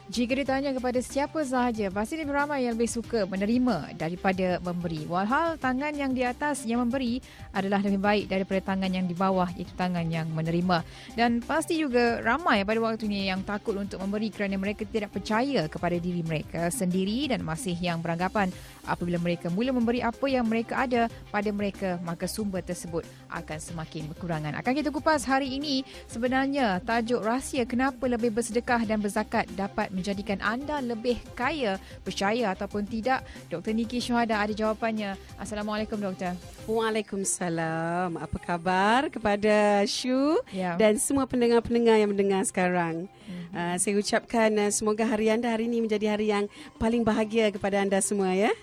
Jika ditanya kepada siapa sahaja, pasti lebih ramai yang lebih suka menerima daripada memberi. Walhal tangan yang di atas yang memberi adalah lebih baik daripada tangan yang di bawah, iaitu tangan yang menerima. Dan pasti juga ramai pada waktunya yang takut untuk memberi kerana mereka tidak percaya kepada diri mereka sendiri dan masih yang beranggapan apabila mereka mula memberi apa yang mereka ada pada mereka, maka sumber tersebut akan semakin berkurangan. Akan kita kupas hari ini sebenarnya tajuk rahsia kenapa lebih bersedekah dan berzakat dapat menjadikan anda lebih kaya, percaya ataupun tidak. Dr. Niki Syuhada ada jawapannya. Assalamualaikum Doktor. Waalaikumsalam. Apa khabar kepada Syu Ya. dan semua pendengar-pendengar yang mendengar sekarang. Saya ucapkan semoga hari anda hari ini menjadi hari yang paling bahagia kepada anda semua ya.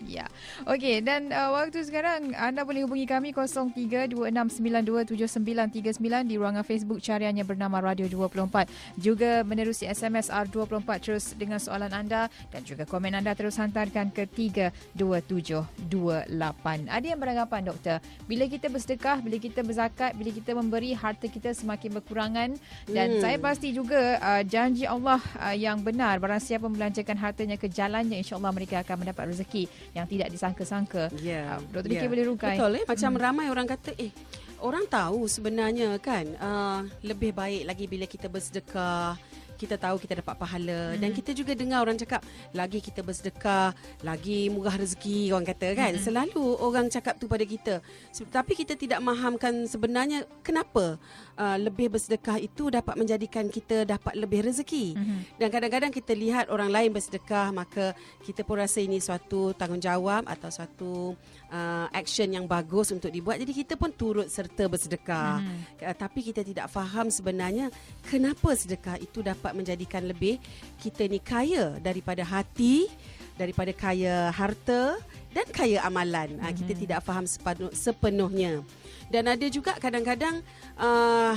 Ya. Okey, dan waktu sekarang anda boleh hubungi kami 0326927939 di ruangan Facebook cariannya bernama Radio 24. Juga menerusi SMS R24 terus dengan soalan anda dan juga komen anda terus hantarkan ke 32728. Ada yang beranggapan Doktor, bila kita bersedekah, bila kita berzakat, bila kita memberi, harta kita semakin berkurangan dan saya pasti juga janji Allah yang benar, barang siapa membelanjakan hartanya ke jalannya, insya-Allah mereka akan mendapat rezeki yang tidak disangka-sangka. Dr. Diki boleh rukai. Betul macam ramai orang kata orang tahu sebenarnya kan lebih baik lagi bila kita bersedekah, kita tahu kita dapat pahala dan kita juga dengar orang cakap lagi kita bersedekah lagi murah rezeki, orang kata kan. Selalu orang cakap tu pada kita, tapi kita tidak mahamkan sebenarnya kenapa lebih bersedekah itu dapat menjadikan kita dapat lebih rezeki. Dan kadang-kadang kita lihat orang lain bersedekah, maka kita pun rasa ini suatu tanggungjawab atau suatu action yang bagus untuk dibuat, jadi kita pun turut serta bersedekah. Tapi kita tidak faham sebenarnya kenapa sedekah itu dapat menjadikan lebih kita ni kaya daripada hati, daripada kaya harta dan kaya amalan. Kita tidak faham sepenuhnya. Dan ada juga kadang-kadang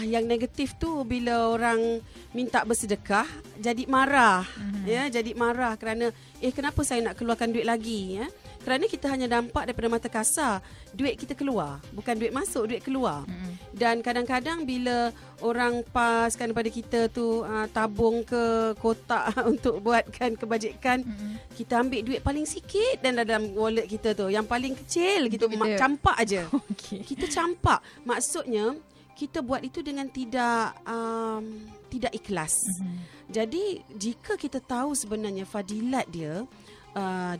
yang negatif tu bila orang minta bersedekah jadi marah. Jadi marah kerana kenapa saya nak keluarkan duit lagi ya? Kerana kita hanya nampak daripada mata kasar duit kita keluar, bukan duit masuk, duit keluar. Dan kadang-kadang bila orang paskan kepada kita tu tabung ke kotak untuk buatkan kebajikan, kita ambil duit paling sikit dan dalam wallet kita tu yang paling kecil kita campak aja. Kita campak. Maksudnya kita buat itu dengan tidak ikhlas. Jadi jika kita tahu sebenarnya fadilat dia,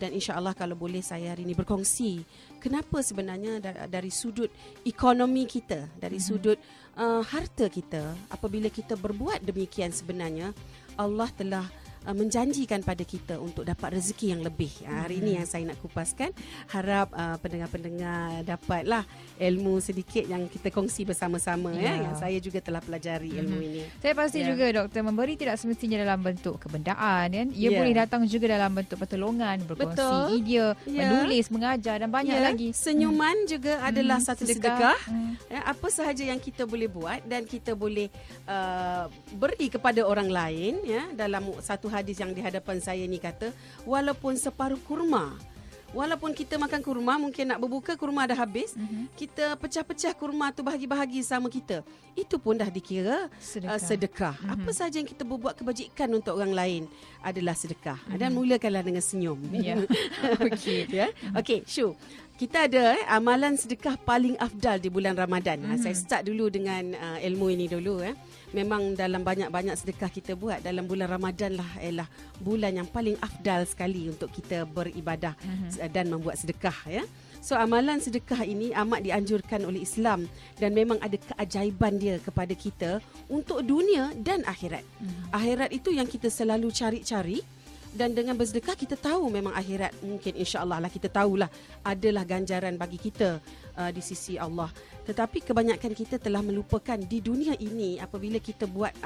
dan insya-Allah kalau boleh saya hari ini berkongsi kenapa sebenarnya dari sudut ekonomi kita, dari sudut harta kita, apabila kita berbuat demikian sebenarnya Allah telah menjanjikan pada kita untuk dapat rezeki yang lebih. Hari ini yang saya nak kupaskan, harap pendengar-pendengar dapatlah ilmu sedikit yang kita kongsi bersama-sama yang saya juga telah pelajari ilmu ini. Saya pasti juga Doktor, memberi tidak semestinya dalam bentuk kebendaan kan. Ia boleh datang juga dalam bentuk pertolongan, berkongsi idea, menulis, mengajar dan banyak lagi. Senyuman juga adalah satu sedekah. Apa sahaja yang kita boleh buat dan kita boleh beri kepada orang lain dalam satu hadis yang di hadapan saya ni kata, walaupun separuh kurma, walaupun kita makan kurma, mungkin nak berbuka kurma dah habis, kita pecah-pecah kurma tu bahagi-bahagi sama kita, itu pun dah dikira sedekah. Apa sahaja yang kita berbuat kebajikan untuk orang lain adalah sedekah. Dan mulakanlah dengan senyum. Okey, Syu, kita ada ialah sedekah paling afdal di bulan Ramadan. Saya start dulu dengan ilmu ini dulu. Memang dalam banyak-banyak sedekah kita buat, dalam bulan Ramadan lah ialah bulan yang paling afdal sekali untuk kita beribadah dan membuat sedekah So amalan sedekah ini amat dianjurkan oleh Islam dan memang ada keajaiban dia kepada kita untuk dunia dan akhirat. Akhirat itu yang kita selalu cari-cari. Dan dengan bersedekah kita tahu memang akhirat mungkin insya-Allah lah kita tahulah adalah ganjaran bagi kita di sisi Allah. Tetapi kebanyakan kita telah melupakan di dunia ini apabila kita buat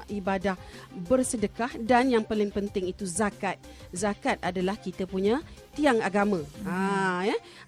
ibadah bersedekah dan yang paling penting itu zakat. Zakat adalah kita punya tiang agama.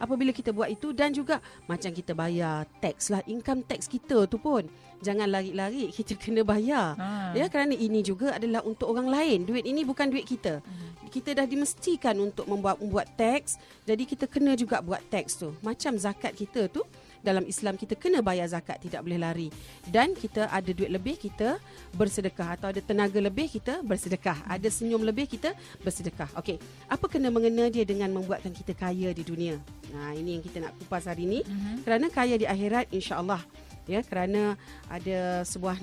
Apabila kita buat itu dan juga macam kita bayar tax lah, income tax kita tu pun jangan lari-lari, kita kena bayar. Kerana ini juga adalah untuk orang lain. Duit ini bukan duit kita. Kita dah dimestikan untuk membuat tax, jadi kita kena juga buat tax tu. Macam zakat kita tu dalam Islam kita kena bayar zakat, tidak boleh lari. Dan kita ada duit lebih, kita bersedekah. Atau ada tenaga lebih, kita bersedekah. Ada senyum lebih, kita bersedekah. Okey, apa kena mengena dia dengan membuatkan kita kaya di dunia? Nah, ini yang kita nak kupas hari ini. Kerana kaya di akhirat, insya-Allah. Ya, kerana ada sebuah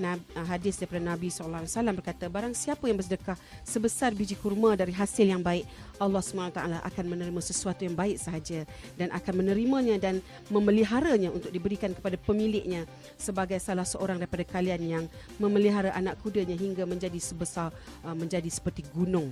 hadis daripada Nabi SAW berkata, barang siapa yang bersedekah sebesar biji kurma dari hasil yang baik, Allah SWT akan menerima sesuatu yang baik sahaja dan akan menerimanya dan memeliharanya untuk diberikan kepada pemiliknya sebagai salah seorang daripada kalian yang memelihara anak kudanya hingga menjadi menjadi seperti gunung.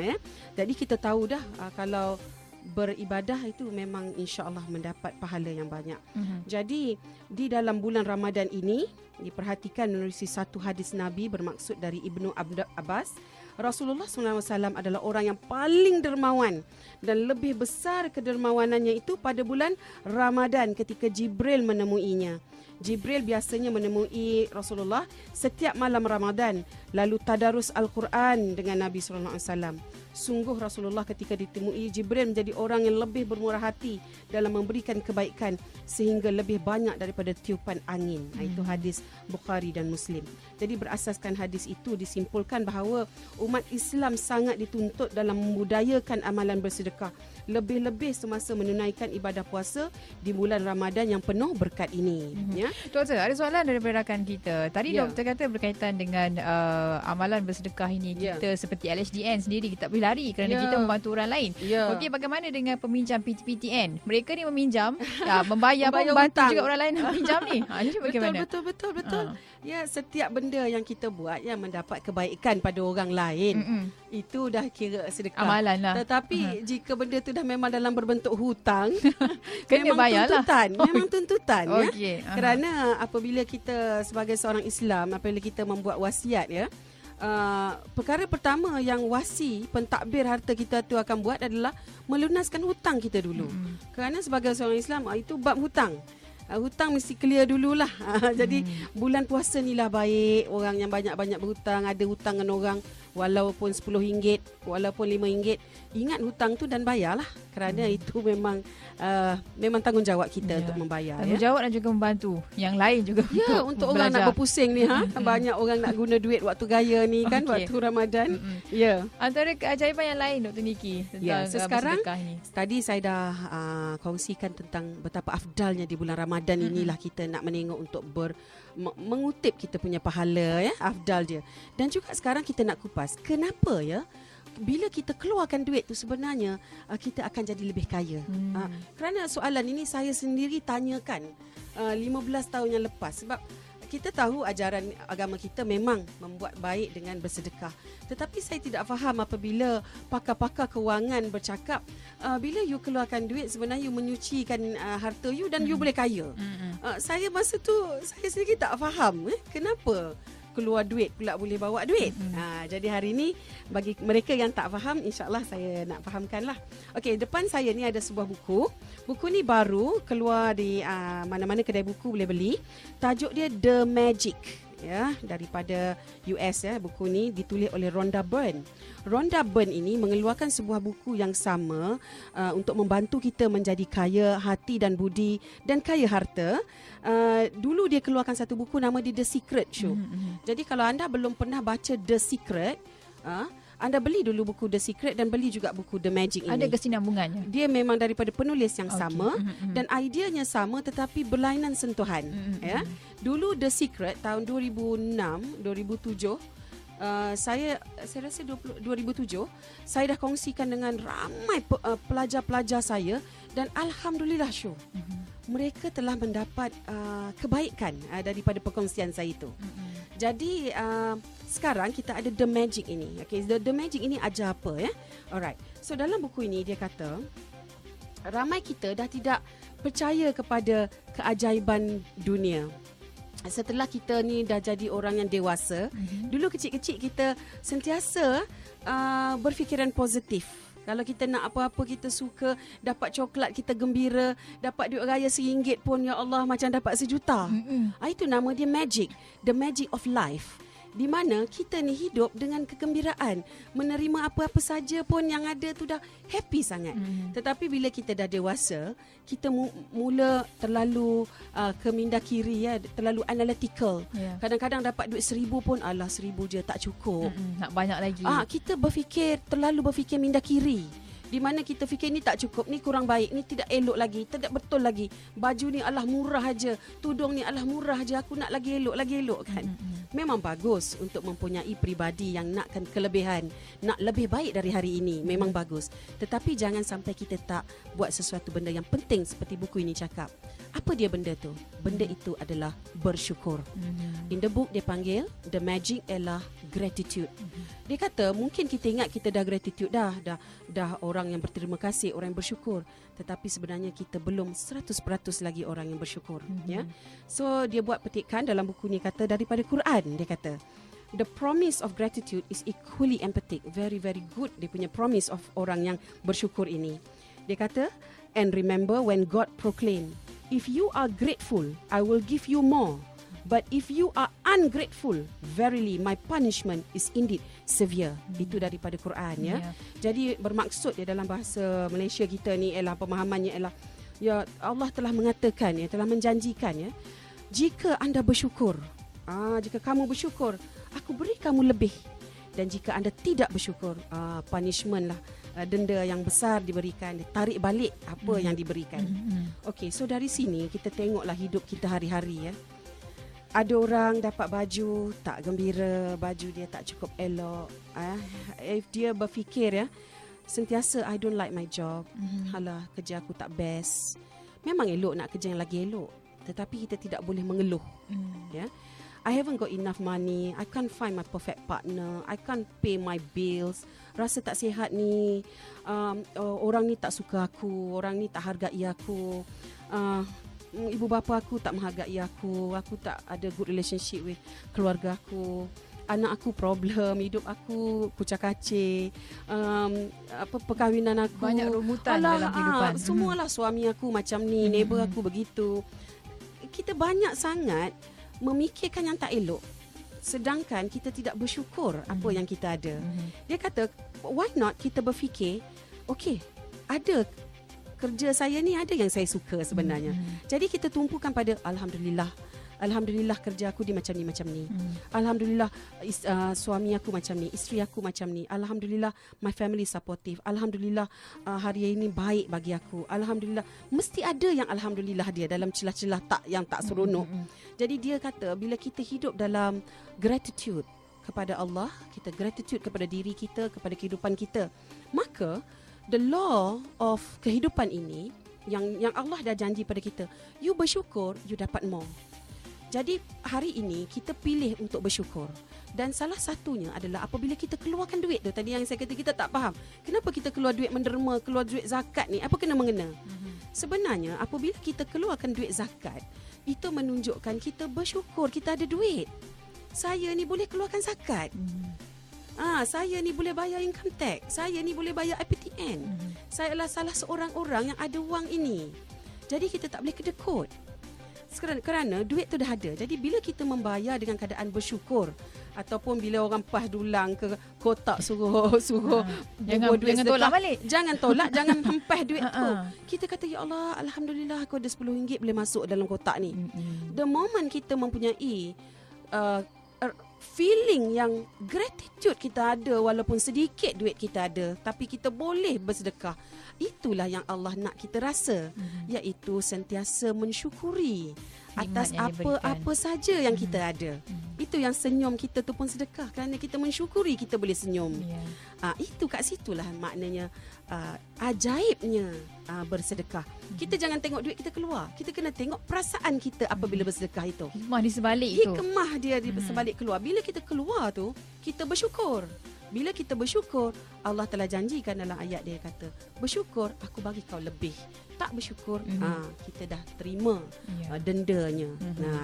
Ya. Jadi kita tahu dah kalau beribadah itu memang insya-Allah mendapat pahala yang banyak. Jadi di dalam bulan Ramadan ini diperhatikan menerusi satu hadis Nabi bermaksud dari Ibnu Abbas, Rasulullah SAW adalah orang yang paling dermawan dan lebih besar kedermawanannya itu pada bulan Ramadan ketika Jibril menemuinya. Jibril biasanya menemui Rasulullah setiap malam Ramadan lalu tadarus Al-Quran dengan Nabi SAW. Sungguh Rasulullah ketika ditemui Jibril menjadi orang yang lebih bermurah hati dalam memberikan kebaikan sehingga lebih banyak daripada tiupan angin. Itu hadis Bukhari dan Muslim. Jadi berasaskan hadis itu disimpulkan bahawa umat Islam sangat dituntut dalam membudayakan amalan bersedekah, lebih-lebih semasa menunaikan ibadah puasa di bulan Ramadan yang penuh berkat ini. Ya. Doktor, ada soalan daripada rakan kita. Tadi doktor kata berkaitan dengan amalan bersedekah ini, kita seperti LHDN sendiri kita boleh lari kerana kita membantu orang lain. Okey, bagaimana dengan peminjam PTN? Mereka ni meminjam, membayar pun bantu juga orang lain meminjam ni. Jadi bagaimana? Betul. Ya, setiap benda yang kita buat yang mendapat kebaikan pada orang lain, itu dah kira sedekah. Amalan lah. Tetapi jika benda tu dah memang dalam berbentuk hutang, kena bayarlah. Memang tuntutan. Okay. Ya. Kerana apabila kita sebagai seorang Islam, apabila kita membuat wasiat, ya, perkara pertama yang wasi pentadbir harta kita tu akan buat adalah melunaskan hutang kita dulu. Kerana sebagai seorang Islam, itu bab hutang. Hutang mesti clear dululah. Jadi bulan puasa ni lah baik orang yang banyak-banyak berhutang, ada hutang dengan orang walaupun RM10, walaupun RM5, ingat hutang tu dan bayarlah. Kerana itu memang memang tanggungjawab kita untuk membayar. Tanggungjawab dan juga membantu yang lain juga untuk orang nak berpusing ni. Banyak orang nak guna duit waktu gaya ni kan, waktu Ramadan. Antara keajaiban yang lain Dr. Niki tentang sekarang ini. Tadi saya dah kongsikan tentang betapa afdalnya di bulan Ramadan inilah kita nak menengok untuk mengutip kita punya pahala, ya, afdal dia. Dan juga sekarang kita nak kupas kenapa, ya, bila kita keluarkan duit tu sebenarnya kita akan jadi lebih kaya. Kerana soalan ini saya sendiri tanyakan 15 tahun yang lepas. Sebab kita tahu ajaran agama kita memang membuat baik dengan bersedekah. Tetapi saya tidak faham apabila pakar-pakar kewangan bercakap bila you keluarkan duit sebenarnya you menyucikan harta you dan you boleh kaya. Saya masa tu saya sendiri tak faham kenapa keluar duit pula boleh bawa duit. Jadi hari ini bagi mereka yang tak faham, insya-Allah saya nak fahamkanlah. Okey, depan saya ni ada sebuah buku. Buku ni baru keluar di mana-mana kedai buku boleh beli. Tajuk dia The Magic, ya, daripada US, ya. Buku ni ditulis oleh Rhonda Byrne. Rhonda Byrne ini mengeluarkan sebuah buku yang sama untuk membantu kita menjadi kaya hati dan budi dan kaya harta. Dulu dia keluarkan satu buku nama dia The Secret Show. Jadi kalau anda belum pernah baca The Secret, anda beli dulu buku The Secret dan beli juga buku The Magic ini. Ada kesinambungannya. Dia memang daripada penulis yang sama dan ideanya sama tetapi berlainan sentuhan. Ya. Dulu The Secret tahun 2006, 2007, saya rasa 2007 saya dah kongsikan dengan ramai pelajar-pelajar saya dan alhamdulillah show. Mereka telah mendapat kebaikan daripada perkongsian saya itu. Jadi sekarang kita ada The Magic ini. Okay, The Magic ini ajar apa, ya? Alright. So dalam buku ini dia kata ramai kita dah tidak percaya kepada keajaiban dunia. Setelah kita ni dah jadi orang yang dewasa, dulu kecil-kecil kita sentiasa berfikiran positif. Kalau kita nak apa-apa kita suka, dapat coklat kita gembira, dapat duit raya RM1 pun ya Allah macam dapat 1 juta. Itu nama dia magic, the magic of life. di mana kita ni hidup dengan kegembiraan, menerima apa-apa saja pun yang ada tu dah happy sangat. Tetapi bila kita dah dewasa, kita mula terlalu ke minda kiri, ya, terlalu analytical. Kadang-kadang dapat duit 1,000 pun, alah 1,000 je tak cukup. Nak banyak lagi. Kita terlalu berfikir minda kiri. Di mana kita fikir ni tak cukup, ni kurang baik, ni tidak elok lagi, tidak betul lagi. Baju ni alah murah aja, tudung ni alah murah aja, aku nak lagi elok kan. Memang bagus untuk mempunyai peribadi yang nakkan kelebihan, nak lebih baik dari hari ini, memang bagus. Tetapi jangan sampai kita tak buat sesuatu benda yang penting seperti buku ini cakap. Apa dia benda tu? Benda itu adalah bersyukur. In the book dia panggil the magic ialah gratitude. Dia kata mungkin kita ingat kita dah gratitude dah orang yang berterima kasih, orang yang bersyukur, tetapi sebenarnya kita belum 100% lagi orang yang bersyukur, ya. So dia buat petikan dalam buku ni, kata daripada Quran, dia kata the promise of gratitude is equally empathic. Very very good dia punya promise of orang yang bersyukur ini. Dia kata, and remember when God proclaimed, if you are grateful, I will give you more. But if you are ungrateful, verily my punishment is indeed severe. Itu daripada Quran, ya. Jadi bermaksud dia dalam bahasa Malaysia kita ni ialah pemahamannya ialah, ya, Allah telah mengatakan, ya, telah menjanjikan, ya, jika anda bersyukur, jika kamu bersyukur, aku beri kamu lebih. Dan jika anda tidak bersyukur, punishment lah, denda yang besar diberikan, tarik balik apa yang diberikan. Okey, so dari sini kita tengoklah hidup kita hari-hari, ya. Ada orang dapat baju tak gembira, baju dia tak cukup elok. If dia berfikir, ya, sentiasa I don't like my job. Halah, kerja aku tak best. Memang elok nak kerja yang lagi elok, tetapi kita tidak boleh mengeluh. Ya. I haven't got enough money, I can't find my perfect partner, I can't pay my bills, rasa tak sihat ni, orang ni tak suka aku, orang ni tak hargai aku, ibu bapa aku tak menghargai aku tak ada good relationship with keluarga aku, anak aku problem, hidup aku kucak-kacir, perkahwinan aku banyak rumutan dalam kehidupan. Semualah suami aku macam ni, neighbor aku begitu. Kita banyak sangat memikirkan yang tak elok, sedangkan kita tidak bersyukur apa yang kita ada. Dia kata, why not kita berfikir, okay, ada kerja saya ni, ada yang saya suka sebenarnya. Jadi kita tumpukan pada Alhamdulillah kerja aku di macam ni. Alhamdulillah suami aku macam ni, isteri aku macam ni. Alhamdulillah my family supportive. Alhamdulillah hari ini baik bagi aku. Alhamdulillah. Mesti ada yang alhamdulillah dia dalam celah-celah yang tak seronok. Jadi dia kata bila kita hidup dalam gratitude kepada Allah, kita gratitude kepada diri kita, kepada kehidupan kita, maka the law of kehidupan ini yang Allah dah janji pada kita, you bersyukur, you dapat more. Jadi hari ini kita pilih untuk bersyukur. Dan salah satunya adalah apabila kita keluarkan duit tu. Tadi yang saya kata kita tak faham, kenapa kita keluar duit menderma, keluar duit zakat ni, apa kena mengena? Sebenarnya apabila kita keluarkan duit zakat, itu menunjukkan kita bersyukur kita ada duit. Saya ni boleh keluarkan zakat. Saya ni boleh bayar income tax, saya ni boleh bayar IPTN. Saya adalah salah seorang orang yang ada wang ini. Jadi kita tak boleh kedekut. Kerana duit tu dah ada. Jadi bila kita membayar dengan keadaan bersyukur, ataupun bila orang pah dulang ke kotak suruh jangan tolak balik. Jangan tolak, jangan hempah duit tu. Kita kata, ya Allah, alhamdulillah aku ada RM10 boleh masuk dalam kotak ni. The moment kita mempunyai feeling yang gratitude kita ada, walaupun sedikit duit kita ada, tapi kita boleh bersedekah, itulah yang Allah nak kita rasa, iaitu sentiasa mensyukuri atas apa-apa saja yang kita ada. Itu yang senyum kita tu pun sedekah, kerana kita mensyukuri kita boleh senyum. Itu kat situlah maknanya ajaibnya bersedekah. Kita jangan tengok duit kita keluar, kita kena tengok perasaan kita apabila bersedekah itu. Hikmah di sebalik itu. Hikmah dia di sebalik keluar. Bila kita keluar tu, kita bersyukur. Bila kita bersyukur, Allah telah janjikan dalam ayat dia, kata, bersyukur aku bagi kau lebih. Tak bersyukur, kita dah terima dendanya.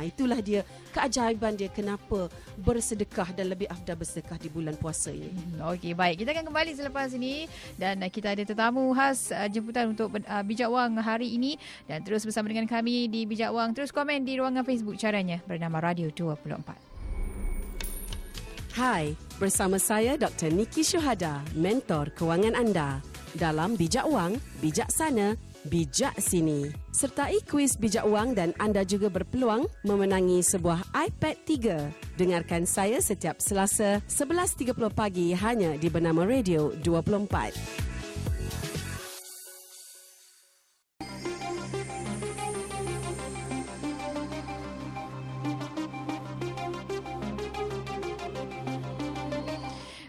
Itulah dia keajaiban dia kenapa bersedekah dan lebih afdal bersedekah di bulan puasa ini. Okey, baik. Kita akan kembali selepas ini dan kita ada tetamu khas jemputan untuk Bijak Wang hari ini, dan terus bersama dengan kami di Bijak Wang. Terus komen di ruangan Facebook caranya bernama Radio 24. Hai, bersama saya Dr. Niki Syuhada, mentor kewangan anda. Dalam Bijak Wang, Bijaksana, Bijak Sini. Sertai kuis Bijak Wang dan anda juga berpeluang memenangi sebuah iPad 3. Dengarkan saya setiap Selasa 11.30 pagi hanya di Bernama Radio 24.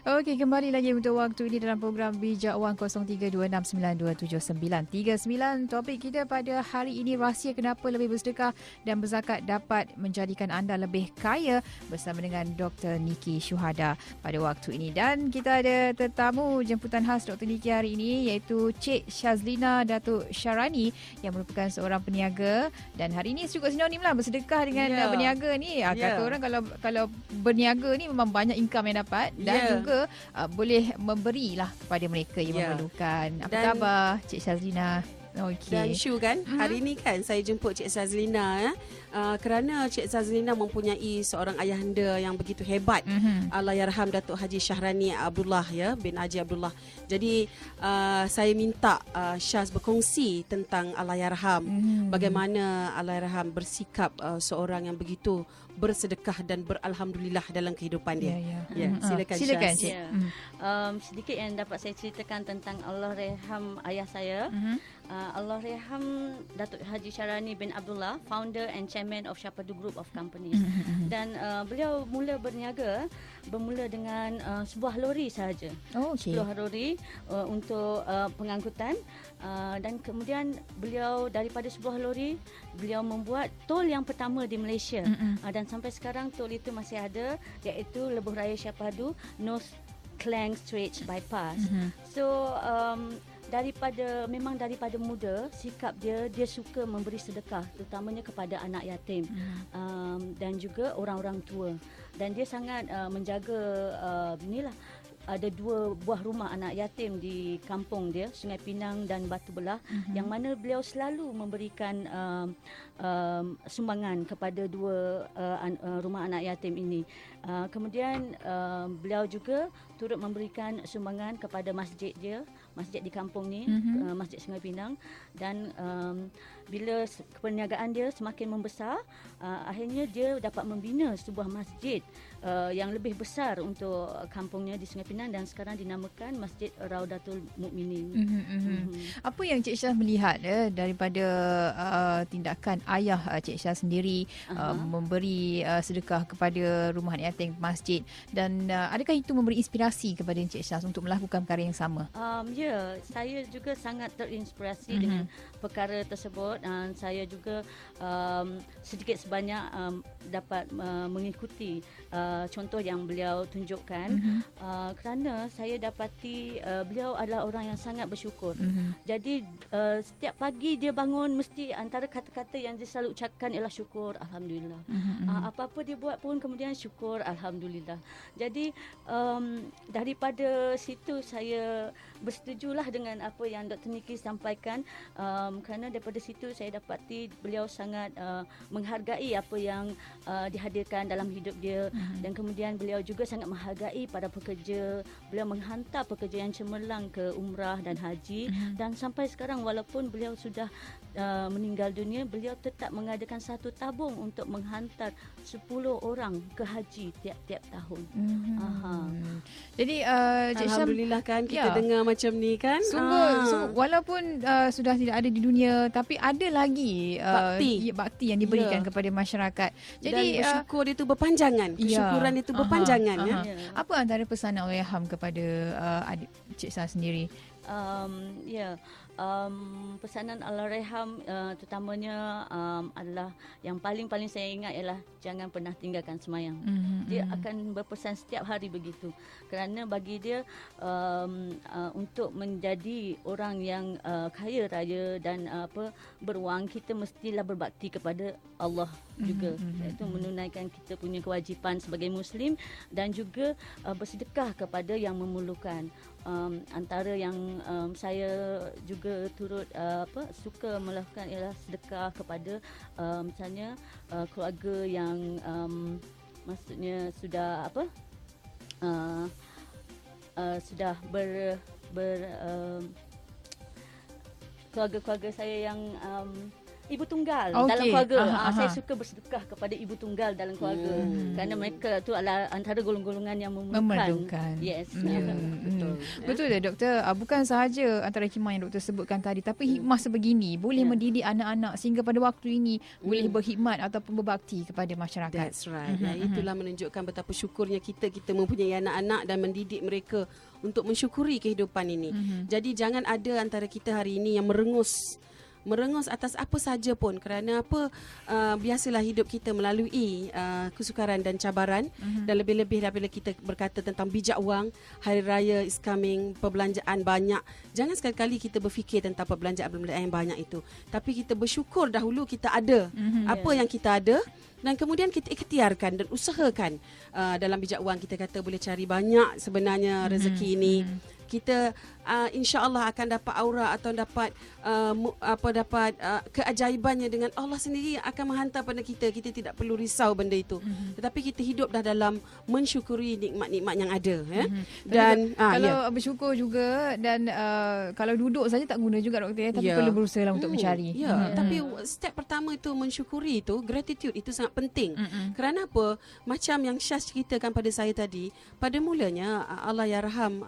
Okey, kembali lagi untuk waktu ini dalam program Bijak Wang 0326927939. Topik kita pada hari ini, rahsia kenapa lebih bersedekah dan berzakat dapat menjadikan anda lebih kaya, bersama dengan Dr. Niki Syuhada pada waktu ini. Dan kita ada tetamu jemputan khas Dr. Niki hari ini, iaitu Cik Syazlina Datuk Syarani yang merupakan seorang peniaga. Dan hari ini cukup sinonim lah bersedekah dengan berniaga ni. Kata orang kalau berniaga ni memang banyak income yang dapat dan juga boleh memberilah kepada mereka yang memerlukan. Apa khabar Cik Syazlina? Okay. Dan Syu kan, hari ini kan saya jemput Cik Syazlina kerana Cik Syazlina mempunyai seorang ayahanda yang begitu hebat, Allahyarham Datuk Haji Syahrani Abdullah bin Haji Abdullah. Jadi saya minta Syaz berkongsi tentang Allahyarham, bagaimana Allahyarham bersikap seorang yang begitu bersedekah dan beralhamdulillah dalam kehidupan dia. Silakan Syaz. Cik. Sedikit yang dapat saya ceritakan tentang Allahyarham ayah saya. Allahyarham Datuk Haji Syahrani bin Abdullah, founder and chairman of Syapadu Group of Companies. Dan beliau mula berniaga bermula dengan sebuah lori sahaja. Sebuah lori untuk pengangkutan, dan kemudian beliau daripada sebuah lori beliau membuat tol yang pertama di Malaysia. Dan sampai sekarang tol itu masih ada, iaitu Lebuh Raya Syapadu North Klang Strait Bypass. So daripada muda sikap dia suka memberi sedekah, terutamanya kepada anak yatim dan juga orang-orang tua. Dan dia sangat menjaga ada 2 buah rumah anak yatim di kampung dia, Sungai Pinang dan Batu Belah, yang mana beliau selalu memberikan sumbangan kepada 2 rumah anak yatim ini. Kemudian beliau juga turut memberikan sumbangan kepada masjid dia, masjid di kampung ni, Masjid Sungai Pinang. Dan bila perniagaan dia semakin membesar, akhirnya dia dapat membina sebuah masjid yang lebih besar untuk kampungnya di Sungai Pinang, dan sekarang dinamakan Masjid Raudatul Mukminin. Apa yang Cik Syah melihat daripada tindakan ayah Cik Syah sendiri memberi sedekah kepada rumah anak yatim, masjid, dan adakah itu memberi inspirasi kepada Cik Syah untuk melakukan perkara yang sama? Saya juga sangat terinspirasi dengan perkara tersebut, dan saya juga sedikit sebanyak dapat mengikuti contoh yang beliau tunjukkan, kerana saya dapati beliau adalah orang yang sangat bersyukur. Jadi setiap pagi dia bangun, mesti antara kata-kata yang dia selalu ucapkan ialah syukur, alhamdulillah. Apa-apa dia buat pun kemudian syukur, alhamdulillah. Jadi daripada situ saya bersetujulah dengan apa yang Dr. Niki sampaikan, kerana daripada situ saya dapati beliau sangat menghargai apa yang dihadirkan dalam hidup dia, dan kemudian beliau juga sangat menghargai para pekerja. Beliau menghantar pekerja yang cemerlang ke umrah dan haji, dan sampai sekarang walaupun beliau sudah meninggal dunia, beliau tetap mengadakan satu tabung untuk menghantar 10 orang ke haji tiap-tiap tahun. Jadi alhamdulillah kan kita dengar macam ni kan. Sungguh walaupun sudah tidak ada di dunia, tapi ada lagi bakti yang diberikan kepada masyarakat. Jadi dan bersyukur itu berpanjangan. Kesyukuran itu berpanjangan. Apa antara pesanan Allahyarham kepada adik Cik Syah sendiri? Pesanan Allahyarham terutamanya adalah yang paling saya ingat ialah jangan pernah tinggalkan semayang. Dia akan berpesan setiap hari begitu, kerana bagi dia untuk menjadi orang yang kaya raya dan berwang, kita mestilah berbakti kepada Allah juga, iaitu menunaikan kita punya kewajipan sebagai Muslim, dan juga bersedekah kepada yang memerlukan. Antara yang saya juga turut suka melakukan ialah sedekah kepada misalnya keluarga yang maksudnya sudah sudah keluarga-keluarga saya yang ibu tunggal dalam keluarga. Saya suka bersedekah kepada ibu tunggal dalam keluarga kerana mereka tu adalah antara golongan-golongan yang memerlukan. Yes. Betul dah doktor. Bukan sahaja antara hikmah yang doktor sebutkan tadi, tapi hikmah sebegini boleh mendidik anak-anak sehingga pada waktu ini boleh berkhidmat ataupun berbakti kepada masyarakat. That's right. Itulah menunjukkan betapa syukurnya kita mempunyai anak-anak dan mendidik mereka untuk mensyukuri kehidupan ini. Jadi jangan ada antara kita hari ini yang merengus atas apa saja pun, kerana apa, biasalah hidup kita melalui kesukaran dan cabaran, dan lebih-lebih daripada kita berkata tentang bijak wang, hari raya is coming, perbelanjaan banyak. Jangan sekali-kali kita berfikir tentang perbelanjaan yang banyak itu, tapi kita bersyukur dahulu kita ada apa yang kita ada, dan kemudian kita ikhtiarkan dan usahakan. Dalam bijak wang kita kata boleh cari banyak sebenarnya rezeki ini. Kita insya-Allah akan dapat aura atau dapat keajaibannya dengan Allah sendiri akan menghantar pada kita. Kita tidak perlu risau benda itu. Tetapi kita hidup dah dalam mensyukuri nikmat-nikmat yang ada, ya. Dan kalau bersyukur juga, dan kalau duduk saja tak guna juga doktor, tapi perlu berusaha untuk mencari. Tapi step pertama itu mensyukuri, itu gratitude, itu sangat penting. Kerana apa? Macam yang Syaz ceritakan pada saya tadi, pada mulanya Allah yarham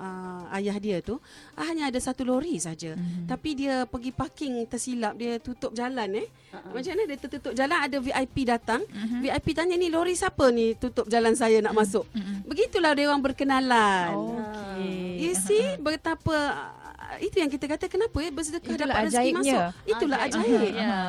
ayah dia tu hanya ada satu lori saja, tapi dia pergi parking tersilap, dia tutup jalan. Macam mana dia tertutup jalan, ada VIP datang, VIP tanya, ni lori siapa ni tutup jalan saya nak masuk. Begitulah dia orang berkenalan. You see betapa itu yang kita kata kenapa bersedekah dapat rezeki masuk. Itulah ajaib.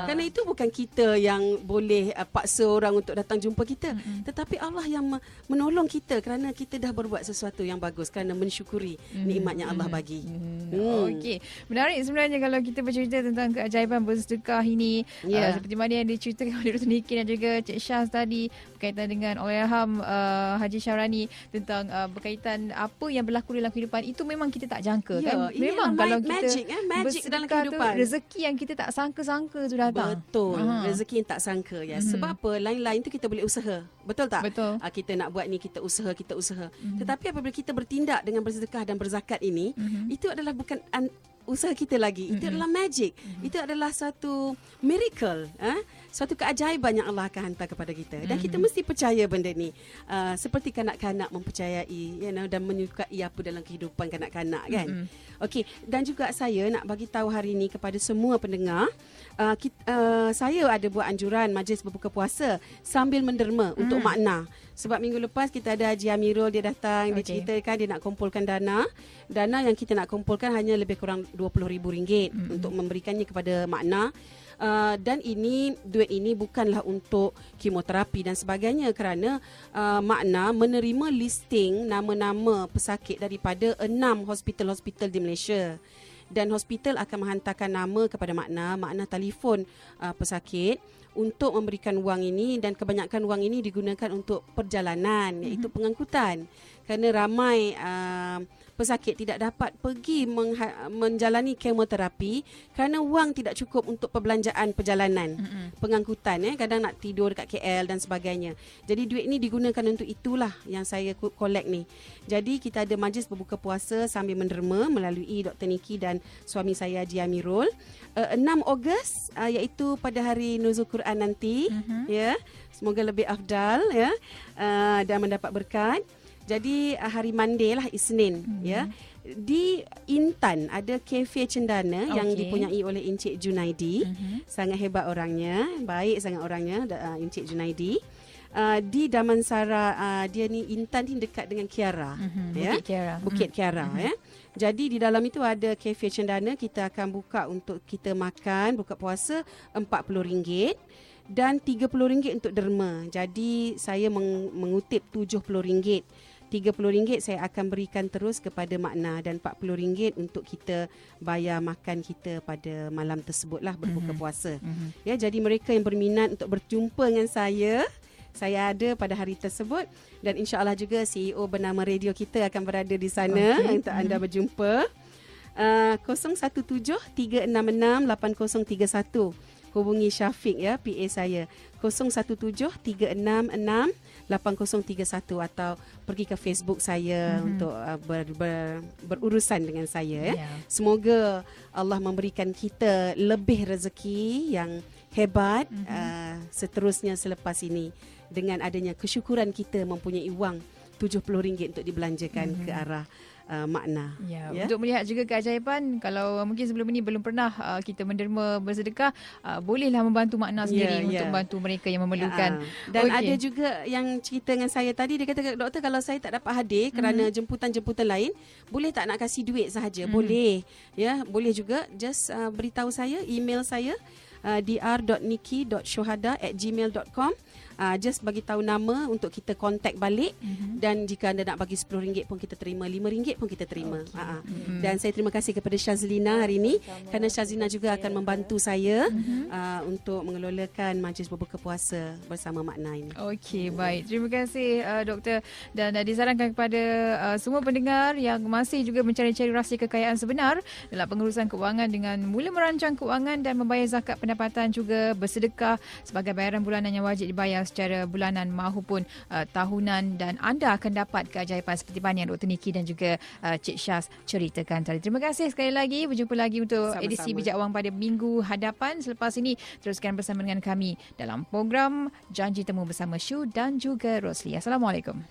Kerana itu bukan kita yang boleh paksa orang untuk datang jumpa kita, tetapi Allah yang menolong kita kerana kita dah berbuat sesuatu yang bagus, kerana mensyukuri nikmat yang Allah bagi. Okey, menarik sebenarnya kalau kita bercerita tentang keajaiban bersedekah ini. Seperti mana yang diceritakan oleh Dr. Niki dan juga Cik Syaz tadi berkaitan dengan Allahyarham Haji Syahrani tentang berkaitan apa yang berlaku dalam kehidupan, itu memang kita tak jangka, kan? Memang kalau kita magic dalam kehidupan, rezeki yang kita tak sangka-sangka tu datang. Betul. Rezeki yang tak sangka, ya. Sebab apa? Lain-lain tu kita boleh usaha. Betul tak? Betul. Kita nak buat ni, kita usaha. Tetapi apabila kita bertindak dengan bersedekah dan berzakat ini, itu adalah bukan usaha kita lagi. Itu adalah magic. Itu adalah satu miracle, suatu keajaiban yang Allah akan hantar kepada kita. Dan kita mesti percaya benda ni. Seperti kanak-kanak mempercayai, dan menyukai apa dalam kehidupan kanak-kanak, kan? Okey, dan juga saya nak bagi tahu hari ini kepada semua pendengar, saya ada buat anjuran majlis berbuka puasa sambil menderma untuk makna. Sebab minggu lepas kita ada Haji Amirul, dia datang, dia ceritakan dia nak kumpulkan dana. Dana yang kita nak kumpulkan hanya lebih kurang RM20,000 untuk memberikannya kepada makna. Dan duit ini bukanlah untuk kemoterapi dan sebagainya, kerana makna menerima listing nama-nama pesakit daripada 6 hospital-hospital di Malaysia. Dan hospital akan menghantarkan nama kepada makna telefon pesakit untuk memberikan wang ini, dan kebanyakan wang ini digunakan untuk perjalanan, iaitu pengangkutan. Kerana ramai pesakit tidak dapat pergi menjalani kemoterapi kerana wang tidak cukup untuk perbelanjaan perjalanan, pengangkutan, kadang nak tidur dekat KL dan sebagainya. Jadi duit ni digunakan untuk itulah yang saya collect ni. Jadi kita ada majlis berbuka puasa sambil menderma melalui Dr. Niki dan suami saya Haji Amirul, 6 Ogos, iaitu pada hari Nuzul Quran nanti, ya. Semoga lebih afdal, ya, dan mendapat berkat. Jadi hari Monday lah, Isnin, ya. Di Intan ada kafe cendana yang dipunyai oleh Encik Junaidi. Sangat hebat orangnya, baik sangat orangnya, Encik Junaidi. Di Damansara, dia ni Intan ni dekat dengan Kiara, ya? Bukit Kiara, ya. Jadi di dalam itu ada kafe cendana. Kita akan buka untuk kita makan, buka puasa RM40 dan RM30 untuk derma. Jadi saya mengutip RM70. RM30 saya akan berikan terus kepada makna, dan RM40 untuk kita bayar makan kita pada malam tersebutlah berbuka puasa. Ya, jadi mereka yang berminat untuk berjumpa dengan saya ada pada hari tersebut, dan insya-Allah juga CEO bernama radio kita akan berada di sana untuk anda berjumpa. 017 366 8031 hubungi Syafiq ya, PA saya 0173668031 atau pergi ke Facebook saya untuk berurusan dengan saya ya. Semoga Allah memberikan kita lebih rezeki yang hebat seterusnya selepas ini, dengan adanya kesyukuran kita mempunyai wang RM70 untuk dibelanjakan ke arah makna. Untuk melihat juga keajaiban, kalau mungkin sebelum ini belum pernah kita menderma bersedekah, bolehlah membantu makna sendiri untuk membantu mereka yang memerlukan. Dan ada juga yang cerita dengan saya tadi, dia kata, doktor, kalau saya tak dapat hadir kerana jemputan-jemputan lain, boleh tak nak kasih duit sahaja? Boleh. Ya, boleh juga. Just beritahu saya, email saya dr.niki.shohada@gmail.com. Just bagi tahu nama untuk kita contact balik. Dan jika anda nak bagi RM10 pun kita terima, RM5 pun kita terima. Dan saya terima kasih kepada Syazlina hari ini, kerana Syazlina juga akan membantu saya untuk mengelolakan majlis berbuka puasa bersama makna ini. Okey, baik. Terima kasih doktor, dan disarankan kepada semua pendengar yang masih juga mencari-cari rahsia kekayaan sebenar dalam pengurusan keuangan dengan mula merancang keuangan dan membayar zakat pendapatan, juga bersedekah sebagai bayaran bulanan yang wajib dibayar secara bulanan maupun tahunan, dan anda akan dapat keajaiban seperti mana yang Dr. Niki dan juga Cik Syaz ceritakan tadi. Terima kasih sekali lagi. Berjumpa lagi untuk edisi Bijak Wang pada minggu hadapan. Selepas ini teruskan bersama dengan kami dalam program Janji Temu bersama Shu dan juga Rosli. Assalamualaikum.